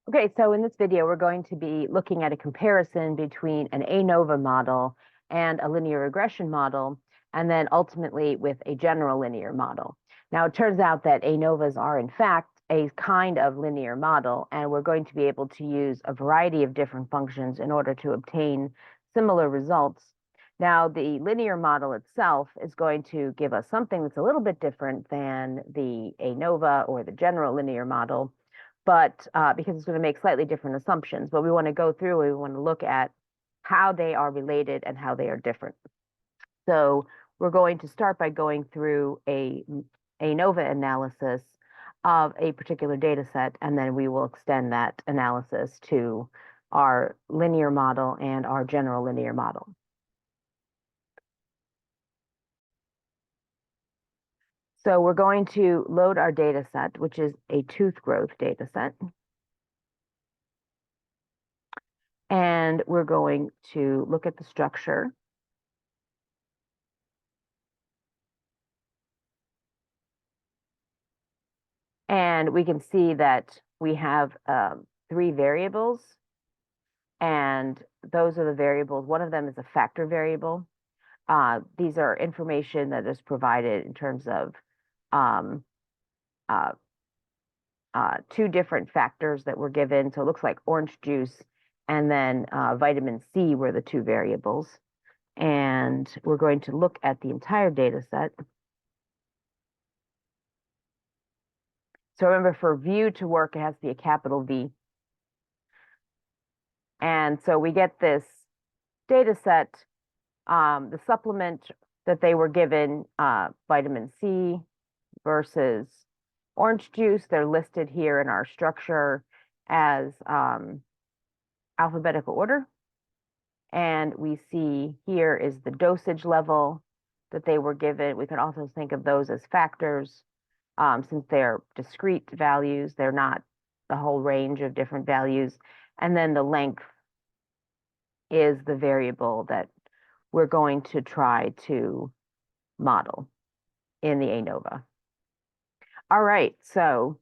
Okay, so in this video, we're going to be looking at a comparison between an ANOVA model and a linear regression model, and then ultimately with a general linear model. Now, it turns out that ANOVAs are, in fact, a kind of linear model, and we're going to be able to use a variety of different functions in order to obtain similar results. Now, the linear model itself is going to give us something that's a little bit different than the ANOVA or the general linear model, but because it's going to make slightly different assumptions. But we want to go through, we want to look at how they are related and how they are different. So we're going to start by going through a ANOVA analysis of a particular data set, and then we will extend that analysis to our linear model and our general linear model. So we're going to load our data set, which is a tooth growth data set. And we're going to look at the structure. And we can see that we have 3 variables, and those are the variables. One of them is a factor variable. These are information that is provided in terms of 2 different factors that were given. So it looks like orange juice and then vitamin C were the 2 variables. And we're going to look at the entire data set. So remember, for view to work, it has to be a capital V. And so we get this data set, the supplement that they were given, vitamin C versus orange juice. They're listed here in our structure as alphabetical order. And we see here is the dosage level that they were given. We can also think of those as factors. Since they're discrete values, they're not the whole range of different values. And then the length is the variable that we're going to try to model in the ANOVA. All right, so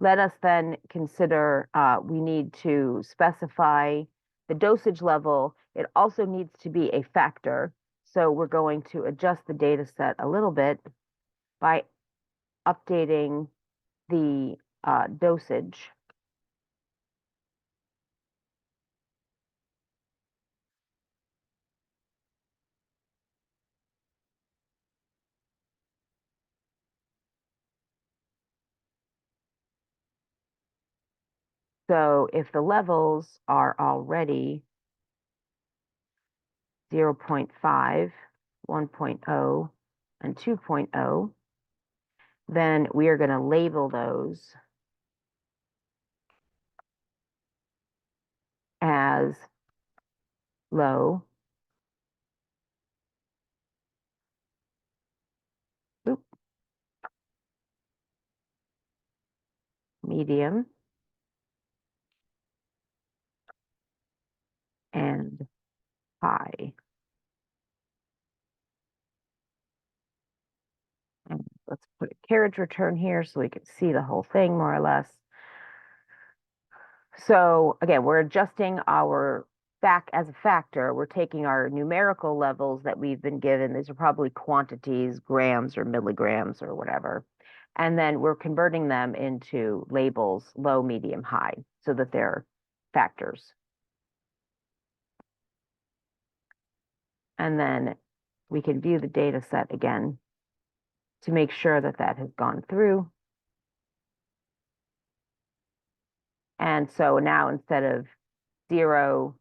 let us then consider, we need to specify the dosage level. It also needs to be a factor. So we're going to adjust the data set a little bit by updating the dosage. So if the levels are already 0.5, 1.0, and 2.0, then we are going to label those as low, medium, and high. And let's put a carriage return here so we can see the whole thing more or less. So again, we're adjusting our as a factor. We're taking our numerical levels that we've been given. These are probably quantities, grams or milligrams or whatever. And then we're converting them into labels, low, medium, high, so that they're factors. And then we can view the data set again to make sure that that has gone through. And so now instead of 0,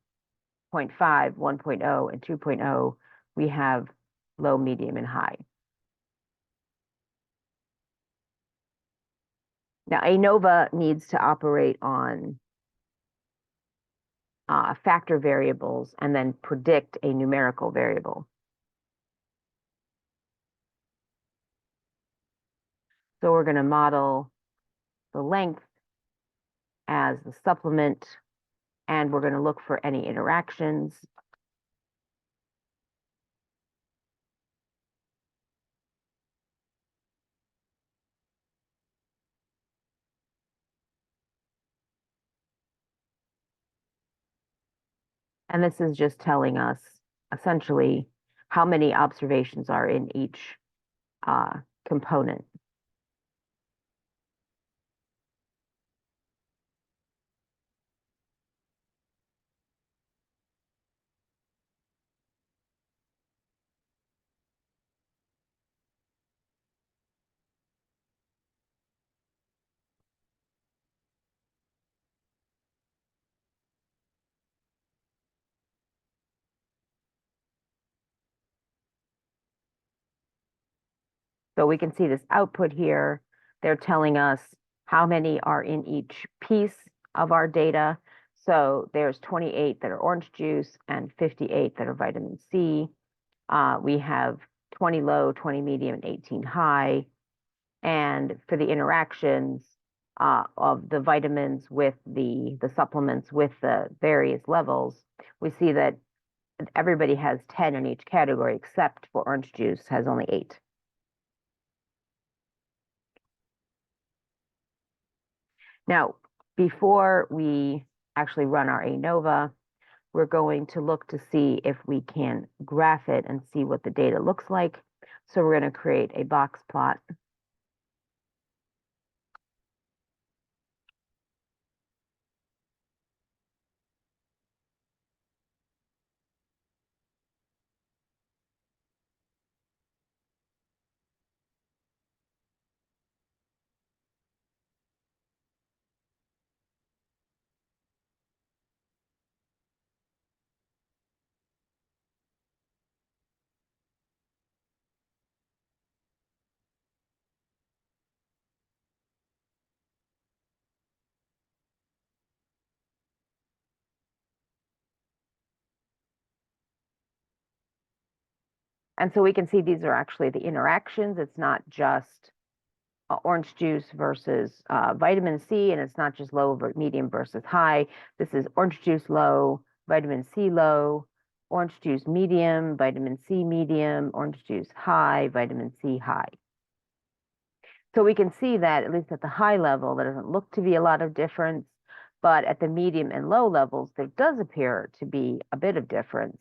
0.5, 1.0, and 2.0, we have low, medium, and high. Now, ANOVA needs to operate on factor variables and then predict a numerical variable. So we're going to model the length as the supplement, and we're going to look for any interactions. And this is just telling us essentially how many observations are in each component. So we can see this output here. They're telling us how many are in each piece of our data. So there's 28 that are orange juice and 58 that are vitamin C. We have 20 low, 20 medium, and 18 high. And for the interactions of the vitamins with the supplements with the various levels, we see that everybody has 10 in each category except for orange juice has only 8. Now, before we actually run our ANOVA, we're going to look to see if we can graph it and see what the data looks like. So we're going to create a box plot. And so we can see these are actually the interactions. It's not just orange juice versus vitamin C, and it's not just low, medium versus high. This is orange juice low, vitamin C low, orange juice medium, vitamin C medium, orange juice high, vitamin C high. So we can see that, at least at the high level, there doesn't look to be a lot of difference, but at the medium and low levels, there does appear to be a bit of difference.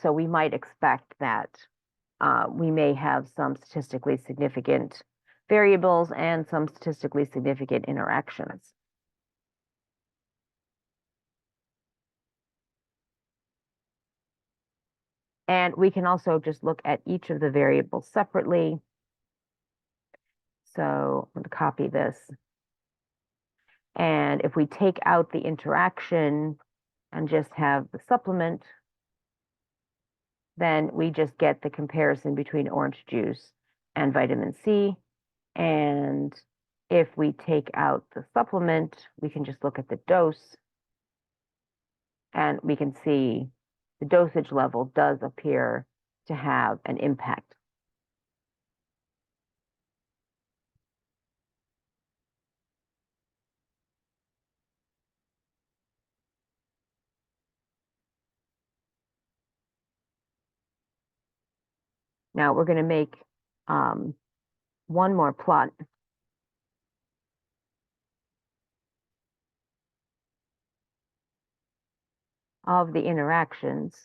So we might expect that we may have some statistically significant variables and some statistically significant interactions. And we can also just look at each of the variables separately. So I'm going to copy this. And if we take out the interaction and just have the supplement, then we just get the comparison between orange juice and vitamin C. And if we take out the supplement, we can just look at the dose, and we can see the dosage level does appear to have an impact. Now we're going to make one more plot. Of the interactions.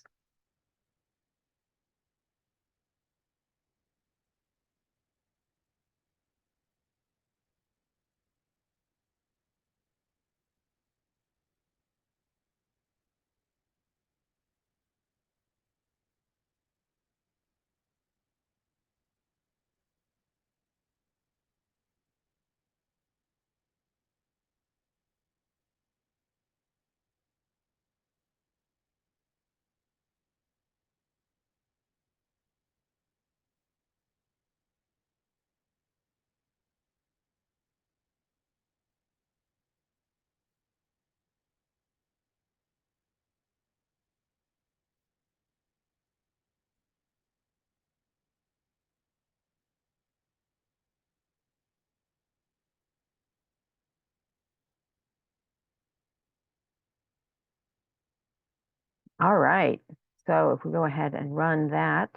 All right. So if we go ahead and run that.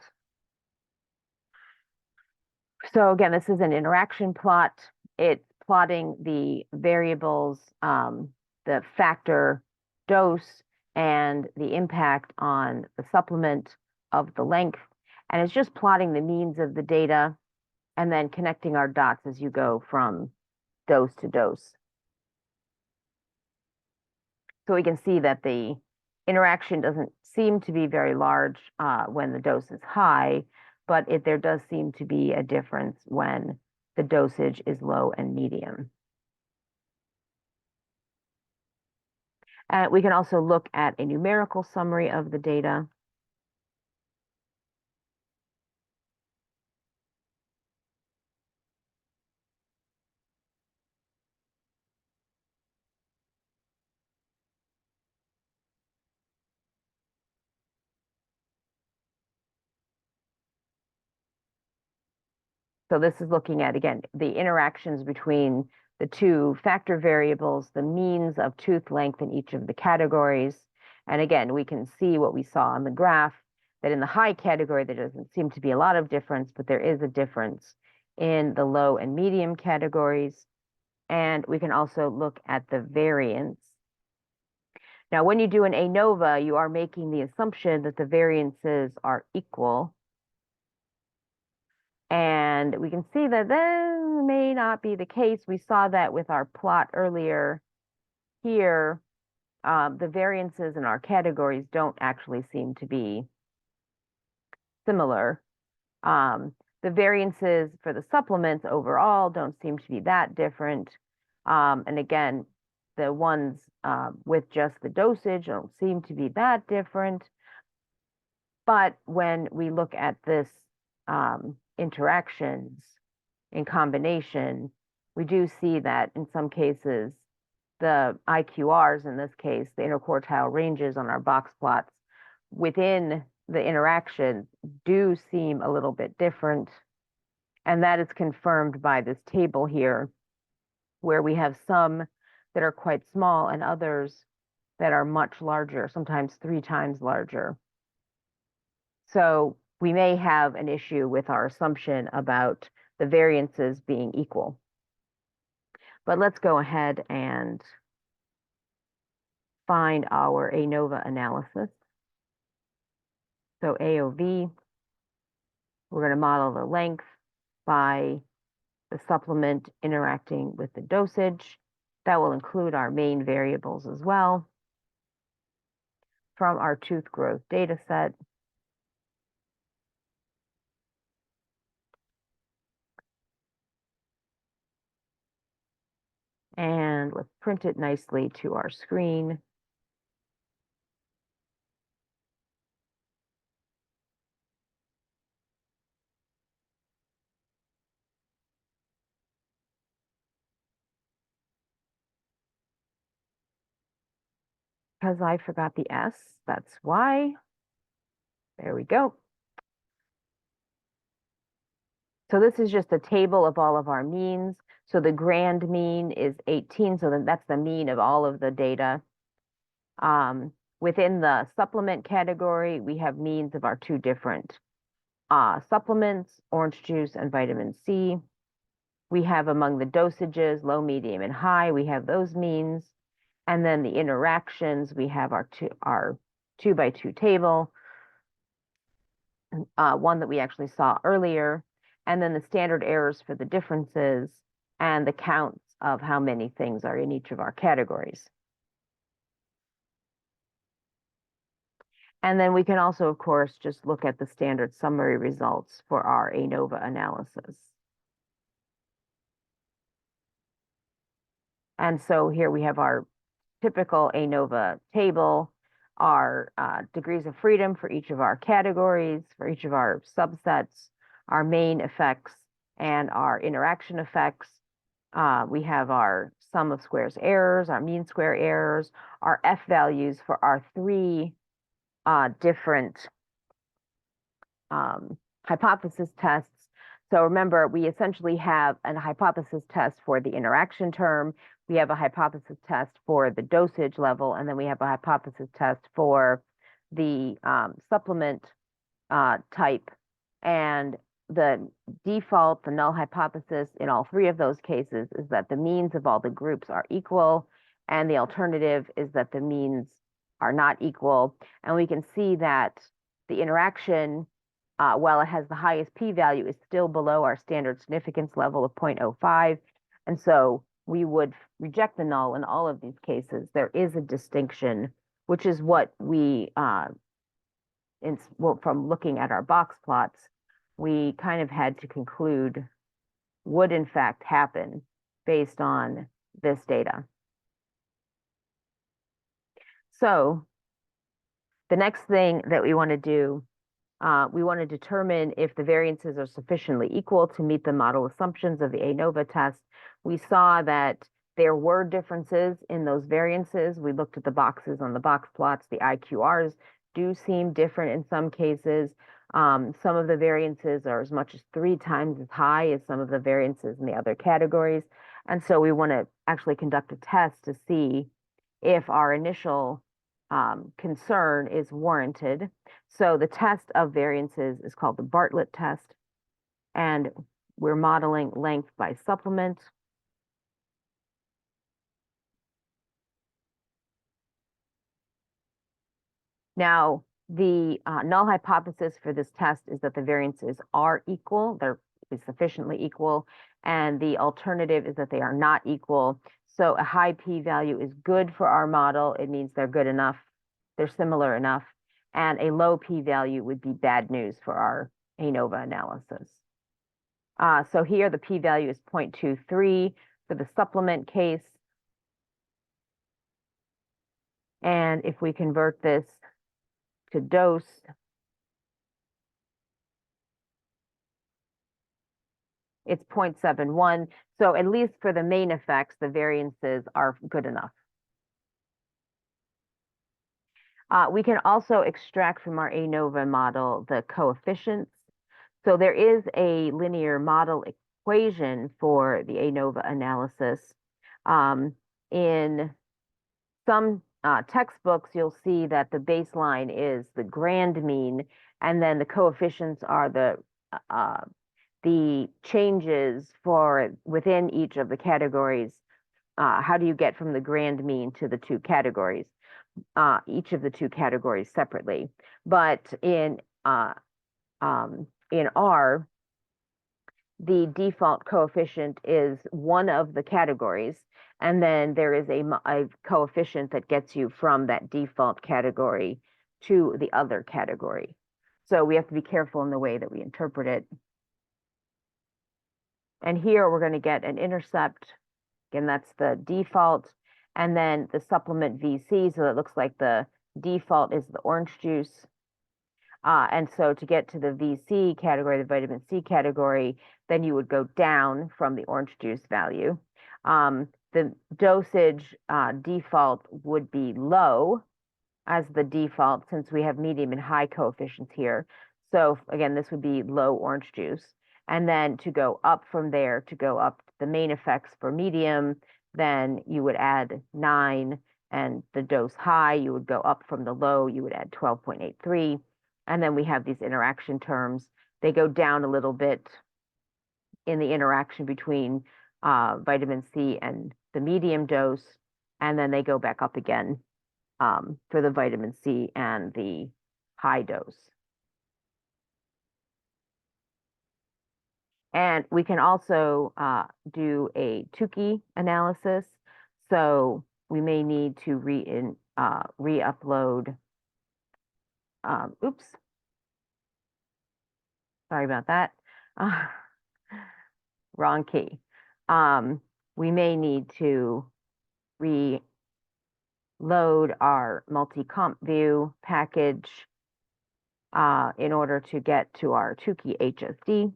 So again, this is an interaction plot. It's plotting the variables, the factor, dose, and the impact on the supplement of the length. And it's just plotting the means of the data and then connecting our dots as you go from dose to dose. So we can see that the interaction doesn't seem to be very large when the dose is high, but there does seem to be a difference when the dosage is low and medium. We can also look at a numerical summary of the data. So this is looking at, again, the interactions between the two factor variables, the means of tooth length in each of the categories. And again, we can see what we saw on the graph, that in the high category, there doesn't seem to be a lot of difference, but there is a difference in the low and medium categories. And we can also look at the variance. Now, when you do an ANOVA, you are making the assumption that the variances are equal. And we can see that that may not be the case. We saw that with our plot earlier here. The variances in our categories don't actually seem to be similar. The variances for the supplements overall don't seem to be that different. And again, the ones with just the dosage don't seem to be that different. But when we look at this interactions in combination, we do see that in some cases, the IQRs, in this case, the interquartile ranges on our box plots within the interaction do seem a little bit different. And that is confirmed by this table here, where we have some that are quite small and others that are much larger, sometimes 3 times larger. So we may have an issue with our assumption about the variances being equal. But let's go ahead and find our ANOVA analysis. So AOV, we're going to model the length by the supplement interacting with the dosage. That will include our main variables as well from our tooth growth data set. And let's print it nicely to our screen. Because I forgot the S, that's why. There we go. So this is just a table of all of our means. So the grand mean is 18, so then that's the mean of all of the data. Within the supplement category, we have means of our 2 different supplements, orange juice and vitamin C. We have among the dosages, low, medium, and high, we have those means. And then the interactions, we have our 2 by 2 table, one that we actually saw earlier, and then the standard errors for the differences and the counts of how many things are in each of our categories. And then we can also, of course, just look at the standard summary results for our ANOVA analysis. And so here we have our typical ANOVA table, our degrees of freedom for each of our categories, for each of our subsets, our main effects, and our interaction effects. We have our sum of squares errors, our mean square errors, our F values for our 3 different hypothesis tests. So remember, we essentially have a hypothesis test for the interaction term. We have a hypothesis test for the dosage level, and then we have a hypothesis test for the supplement type. And the default, the null hypothesis in all 3 of those cases is that the means of all the groups are equal, and the alternative is that the means are not equal. And we can see that the interaction, while it has the highest p-value, is still below our standard significance level of 0.05. And so we would reject the null in all of these cases. There is a distinction, which is what we, from looking at our box plots, we kind of had to conclude would in fact happen based on this data. So the next thing that we want to do, we want to determine if the variances are sufficiently equal to meet the model assumptions of the ANOVA test. We saw that there were differences in those variances. We looked at the boxes on the box plots. The IQRs do seem different in some cases. Some of the variances are as much as 3 times as high as some of the variances in the other categories. And so we want to actually conduct a test to see if our initial concern is warranted. So the test of variances is called the Bartlett test, and we're modeling length by supplement. Now, the null hypothesis for this test is that the variances are equal, they're sufficiently equal, and the alternative is that they are not equal. So a high p-value is good for our model. It means they're good enough, they're similar enough, and a low p-value would be bad news for our ANOVA analysis. So here the p-value is 0.23 for the supplement case. And if we convert this to dose, it's 0.71. So at least for the main effects, the variances are good enough. We can also extract from our ANOVA model the coefficients. So there is a linear model equation for the ANOVA analysis. In some textbooks, you'll see that the baseline is the grand mean, and then the coefficients are the changes for within each of the categories. How do you get from the grand mean to the 2 categories? Each of the 2 categories separately. But in R, the default coefficient is one of the categories, and then there is a coefficient that gets you from that default category to the other category. So we have to be careful in the way that we interpret it. And here we're going to get an intercept. Again, that's the default, and then the supplement VC, so it looks like the default is the orange juice. And so to get to the VC category, the vitamin C category, then you would go down from the orange juice value. The dosage default would be low as the default, since we have medium and high coefficients here. So again, this would be low orange juice. And then to go up from there, to go up the main effects for medium, then you would add 9, and the dose high, you would go up from the low, you would add 12.83. And then we have these interaction terms. They go down a little bit in the interaction between vitamin C and the medium dose, and then they go back up again for the vitamin C and the high dose. And we can also do a Tukey analysis. So we may need to re-upload. Oops. Sorry about that. Wrong key. We may need to reload our multi-comp view package in order to get to our Tukey HSD.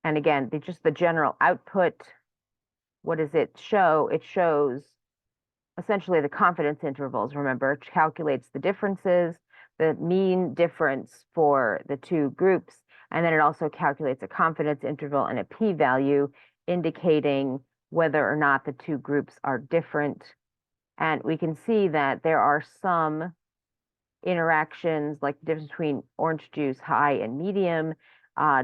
And again, just the general output, what does it show? It shows essentially the confidence intervals. Remember, it calculates the differences, the mean difference for the 2 groups, and then it also calculates a confidence interval and a p-value indicating whether or not the 2 groups are different. And we can see that there are some interactions, like the difference between orange juice high and medium,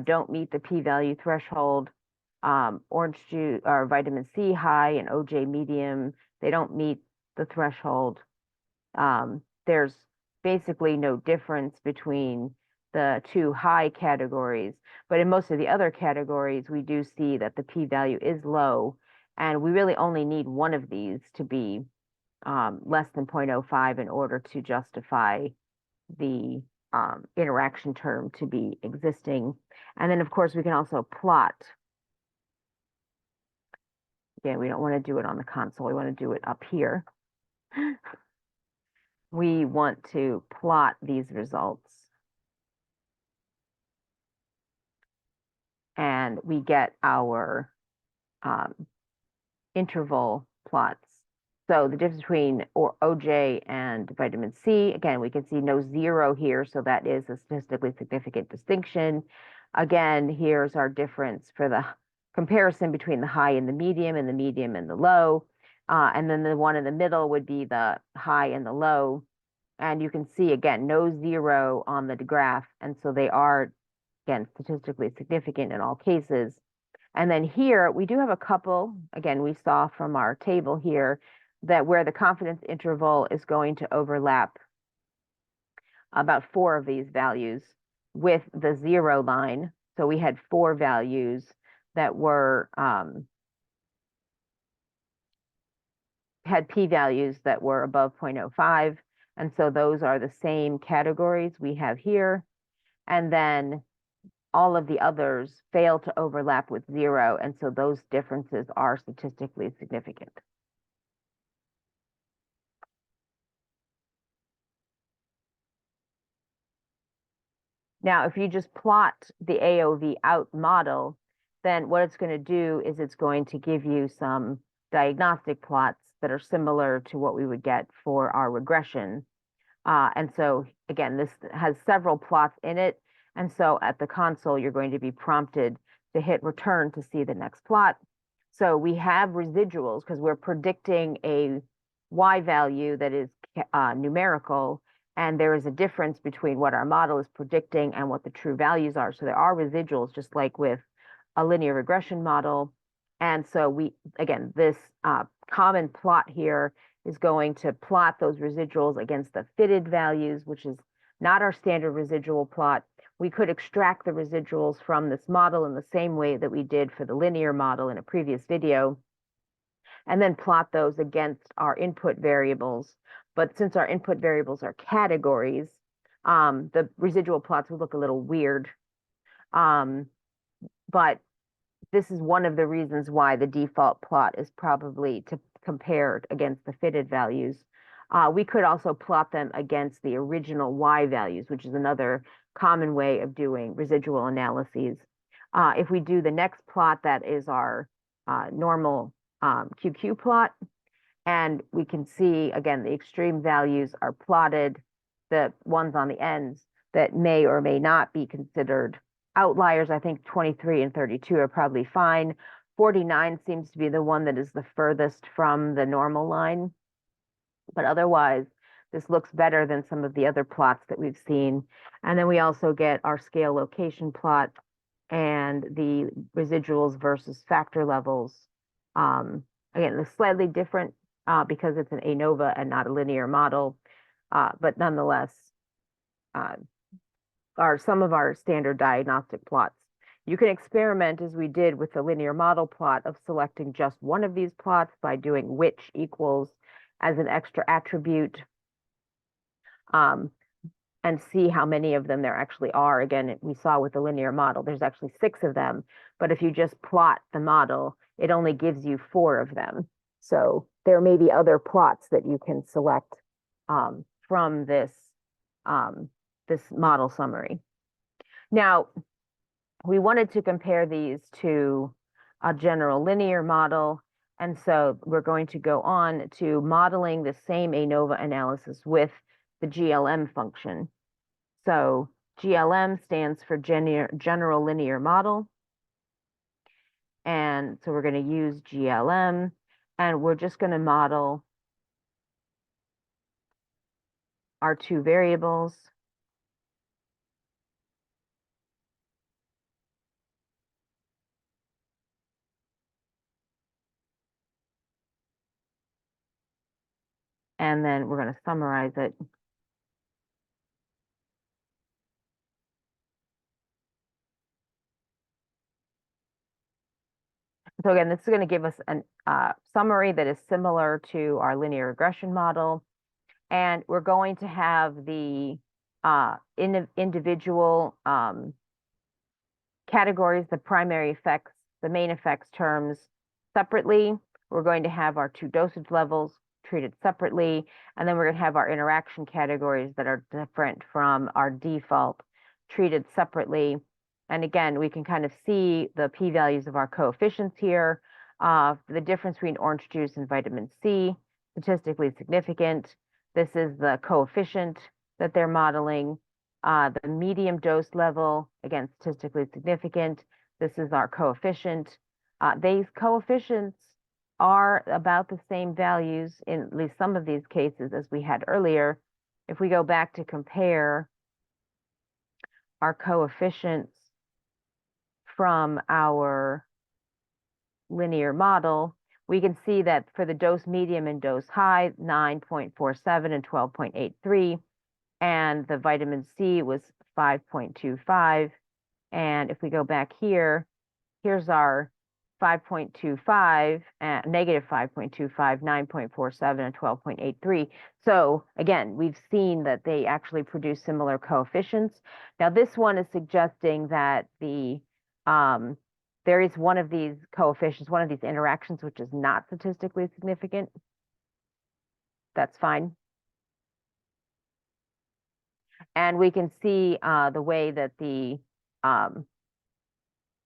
don't meet the p-value threshold. Orange juice or vitamin C high and OJ medium, they don't meet the threshold. There's basically no difference between the two high categories, but in most of the other categories, we do see that the p-value is low, and we really only need one of these to be less than 0.05 in order to justify the interaction term to be existing. And then, of course, we can also plot. Again, we don't want to do it on the console. We want to do it up here. We want to plot these results. And we get our interval plots. So the difference between OJ and vitamin C, again, we can see no zero here, so that is a statistically significant distinction. Again, here's our difference for the comparison between the high and the medium and the low. And then the one in the middle would be the high and the low. And you can see, again, no zero on the graph. And so they are, again, statistically significant in all cases. And then here, we do have a couple, again, we saw from our table here, that where the confidence interval is going to overlap about 4 of these values with the 0 line. So we had 4 values that were had p-values that were above 0.05. And so those are the same categories we have here. And then all of the others fail to overlap with 0. And so those differences are statistically significant. Now, if you just plot the AOV out model, then what it's going to do is it's going to give you some diagnostic plots that are similar to what we would get for our regression. And so, again, this has several plots in it. And so at the console, you're going to be prompted to hit return to see the next plot. So we have residuals because we're predicting a Y value that is numerical. And there is a difference between what our model is predicting and what the true values are. So there are residuals, just like with a linear regression model. And so we, again, this common plot here is going to plot those residuals against the fitted values, which is not our standard residual plot. We could extract the residuals from this model in the same way that we did for the linear model in a previous video, and then plot those against our input variables. But since our input variables are categories, the residual plots would look a little weird. But this is one of the reasons why the default plot is probably to compared against the fitted values. We could also plot them against the original Y values, which is another common way of doing residual analyses. If we do the next plot, that is our normal QQ plot. And we can see, again, the extreme values are plotted, the ones on the ends that may or may not be considered outliers. I think 23 and 32 are probably fine. 49 seems to be the one that is the furthest from the normal line. But otherwise, this looks better than some of the other plots that we've seen. And then we also get our scale location plot and the residuals versus factor levels. Again, it's slightly different because it's an ANOVA and not a linear model, but nonetheless, are some of our standard diagnostic plots. You can experiment, as we did with the linear model plot, of selecting just one of these plots by doing which equals as an extra attribute, and see how many of them there actually are. Again, we saw with the linear model, there's actually 6 of them, but if you just plot the model, it only gives you 4 of them. So there may be other plots that you can select from this, this model summary. Now, we wanted to compare these to a general linear model, and so we're going to go on to modeling the same ANOVA analysis with the GLM function. So GLM stands for general linear model. And so we're going to use GLM, and we're just going to model our two variables. And then we're going to summarize it. So again, this is going to give us a summary that is similar to our linear regression model. And we're going to have the individual categories, the primary effects, the main effects terms separately. We're going to have our two dosage levels treated separately. And then we're going to have our interaction categories that are different from our default treated separately. And again, we can kind of see the p-values of our coefficients here. The difference between orange juice and vitamin C, statistically significant. This is the coefficient that they're modeling. The medium dose level, again, statistically significant. This is our coefficient. These coefficients are about the same values in at least some of these cases as we had earlier. If we go back to compare our coefficients from our linear model, we can see that for the dose medium and dose high, 9.47 and 12.83, and the vitamin C was 5.25. And if we go back here, here's our 5.25, negative 5.25, 9.47, and 12.83. So again, we've seen that they actually produce similar coefficients. Now this one is suggesting that there is one of these coefficients, one of these interactions, which is not statistically significant. That's fine. And we can see the way that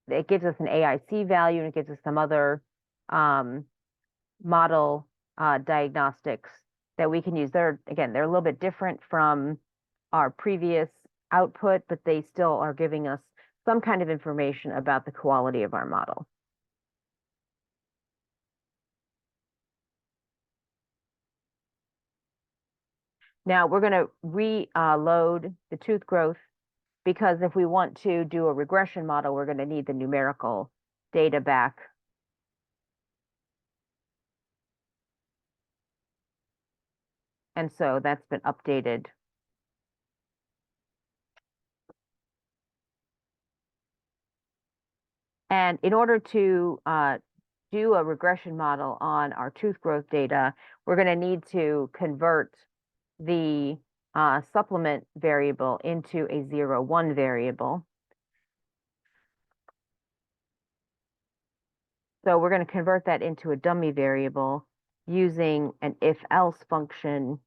it gives us an AIC value, and it gives us some other model diagnostics that we can use. They're a little bit different from our previous output, but they still are giving us some kind of information about the quality of our model. Now we're going to reload the tooth growth, because if we want to do a regression model, we're going to need the numerical data back. And so that's been updated. And in order to do a regression model on our tooth growth data, we're going to need to convert the supplement variable into a 0, 1 variable. So we're going to convert that into a dummy variable using an if-else function.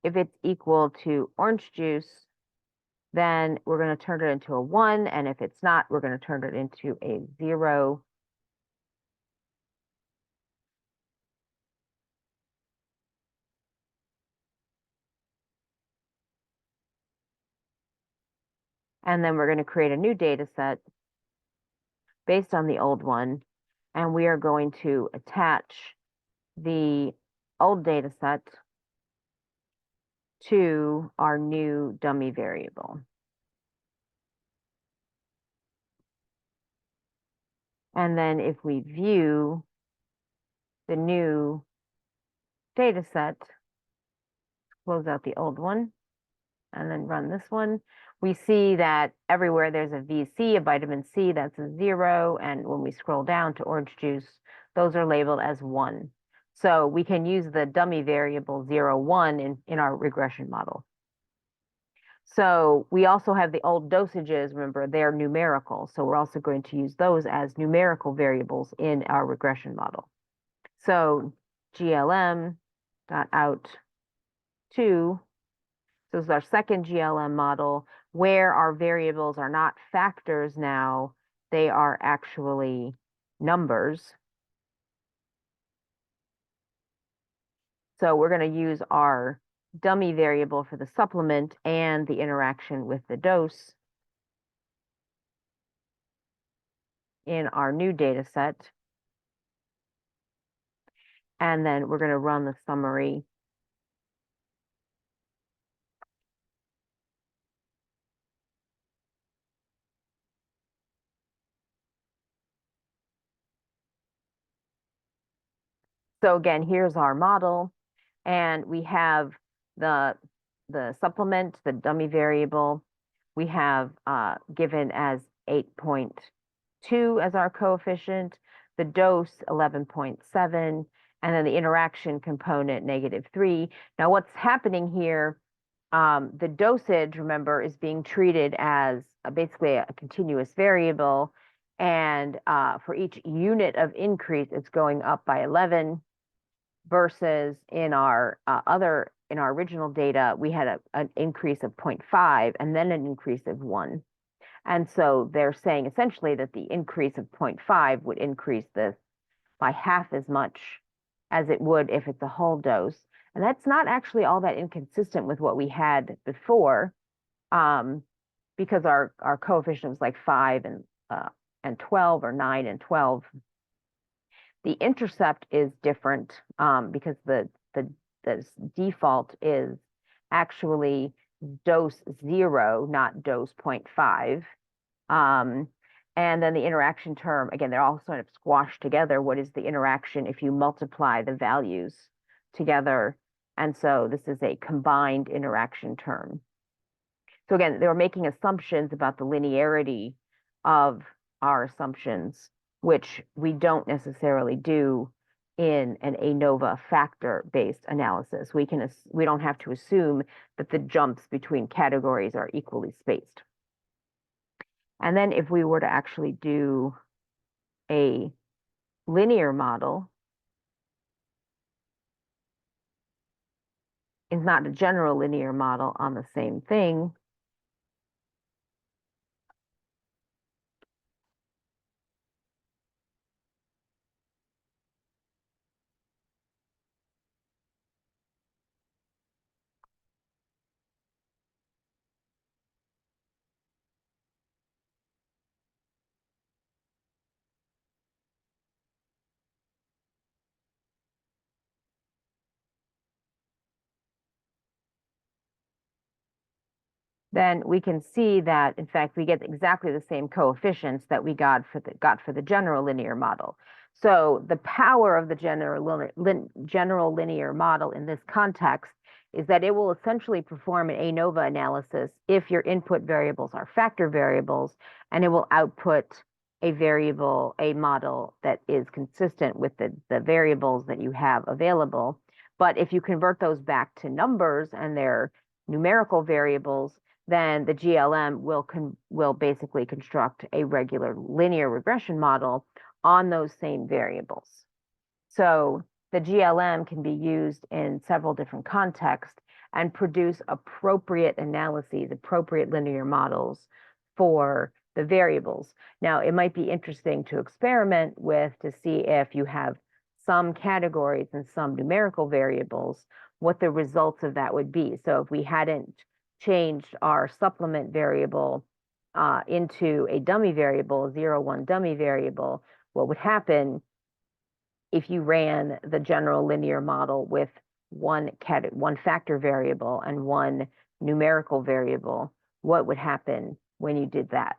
If it's equal to orange juice, then we're going to turn it into a 1. And if it's not, we're going to turn it into a 0. And then we're going to create a new data set based on the old one. And we are going to attach the old data set to our new dummy variable. And then if we view the new data set, close out the old one, and then run this one, we see that everywhere there's a VC, a vitamin C, that's a 0. And when we scroll down to orange juice, those are labeled as 1. So we can use the dummy variable 0, 1 in our regression model. So we also have the old dosages. Remember, they're numerical. So we're also going to use those as numerical variables in our regression model. So GLM dot out 2. So this is our second GLM model, where our variables are not factors now. They are actually numbers. So we're going to use our dummy variable for the supplement and the interaction with the dose. in our new data set. And then we're going to run the summary. So again, here's our model, and we have the supplement, the dummy variable, we have given as 8.2 as our coefficient, the dose 11.7, and then the interaction component -3. Now what's happening here, the dosage, remember, is being treated as basically a continuous variable, and for each unit of increase, it's going up by 11, versus in our original data, we had an increase of 0.5 and then an increase of 1. And so they're saying essentially that the increase of 0.5 would increase this by half as much as it would if it's a whole dose. And that's not actually all that inconsistent with what we had before, because our coefficient was like 5 and 12, or 9 and 12. The intercept is different, because the default is actually dose 0, not dose 0.5. And then the interaction term, again, they're all sort of squashed together. What is the interaction if you multiply the values together? And so this is a combined interaction term. So again, they were making assumptions about the linearity of our assumptions, which we don't necessarily do in an ANOVA factor-based analysis. We don't have to assume that the jumps between categories are equally spaced. And then if we were to actually do a linear model, it's not a general linear model on the same thing. Then we can see that, in fact, we get exactly the same coefficients that we got for the general linear model. So the power of the general linear model in this context is that it will essentially perform an ANOVA analysis if your input variables are factor variables, and it will output a model that is consistent with the variables that you have available. But if you convert those back to numbers and they're numerical variables, then the GLM will basically construct a regular linear regression model on those same variables. So the GLM can be used in several different contexts and produce appropriate analyses, appropriate linear models for the variables. Now, it might be interesting to experiment with to see if you have some categories and some numerical variables, what the results of that would be. So if we hadn't changed our supplement variable into a dummy variable, 0, 1 dummy variable, what would happen if you ran the general linear model with one factor variable and one numerical variable? What would happen when you did that?